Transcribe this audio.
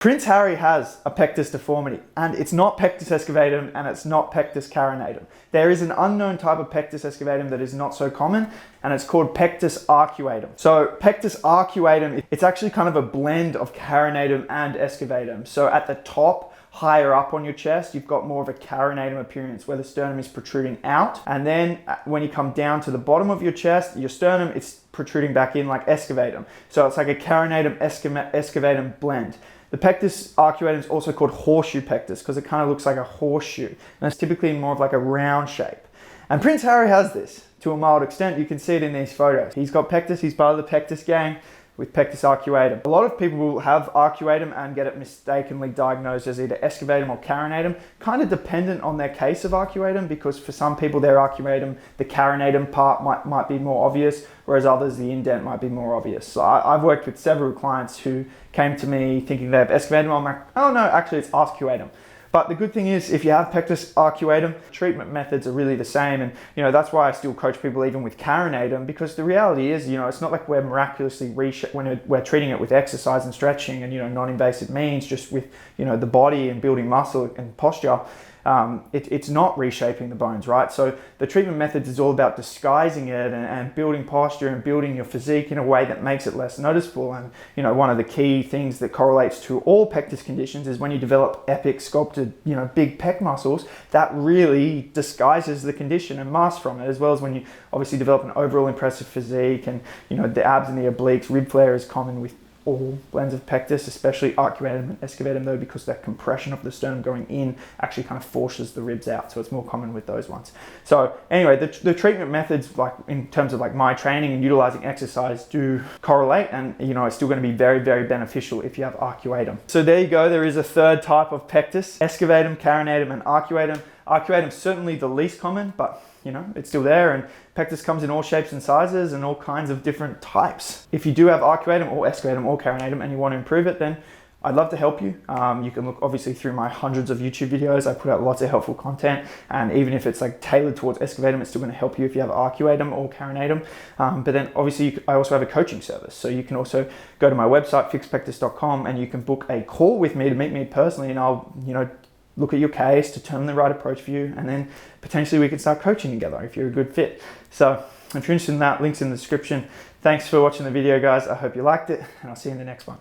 Prince Harry has a pectus deformity, and it's not Pectus Excavatum and it's not Pectus carinatum. There is an unknown type of Pectus Excavatum that is not so common, and it's called Pectus Arcuatum. So Pectus Arcuatum, it's actually kind of a blend of carinatum and excavatum. So at the top, higher up on your chest, you've got more of a carinatum appearance where the sternum is protruding out. And then when you come down to the bottom of your chest, your sternum, it's protruding back in like excavatum. So it's like a carinatum excavatum blend. The Pectus Arcuatum is also called horseshoe pectus because it kind of looks like a horseshoe, and it's typically more of like a round shape. And Prince Harry has this to a mild extent. You can see it in these photos. He's got pectus, he's part of the pectus gang with Pectus Arcuatum. A lot of people will have arcuatum and get it mistakenly diagnosed as either excavatum or carinatum, kind of dependent on their case of arcuatum, because for some people their arcuatum, the carinatum part might be more obvious, whereas others the indent might be more obvious. So I've worked with several clients who came to me thinking they have excavatum. I'm like, oh no, actually it's arcuatum. But the good thing is, if you have Pectus Arcuatum, treatment methods are really the same. And, that's why I still coach people even with carinatum, because the reality is, it's not like we're miraculously when we're treating it with exercise and stretching and, non-invasive means, just with, the body and building muscle and posture. It's not reshaping the bones, right? So the treatment methods is all about disguising it and building posture and building your physique in a way that makes it less noticeable. And, one of the key things that correlates to all pectus conditions is when you develop epic sculpted, big pec muscles, that really disguises the condition and masks from it, as well as when you obviously develop an overall impressive physique and, the abs and the obliques. Rib flare is common with all blends of pectus, especially arcuatum and excavatum though, because that compression of the sternum going in actually kind of forces the ribs out. So it's more common with those ones. So anyway, the treatment methods, like in terms of like my training and utilizing exercise, do correlate, and it's still going to be very, very beneficial if you have arcuatum. So there you go. There is a third type of pectus: excavatum, carinatum, and arcuatum. Arcuatum is certainly the least common, but it's still there, and pectus comes in all shapes and sizes and all kinds of different types. If you do have arcuatum or excavatum or carinatum and you want to improve it, then I'd love to help you. You can look obviously through my hundreds of YouTube videos. I put out lots of helpful content, and even if it's like tailored towards excavatum, it's still going to help you if you have arcuatum or carinatum. But then obviously I also have a coaching service. So you can also go to my website, fixpectus.com, and you can book a call with me to meet me personally, and I'll, look at your case, determine the right approach for you, and then potentially we can start coaching together if you're a good fit. So if you're interested in that, links in the description. Thanks for watching the video, guys. I hope you liked it, and I'll see you in the next one.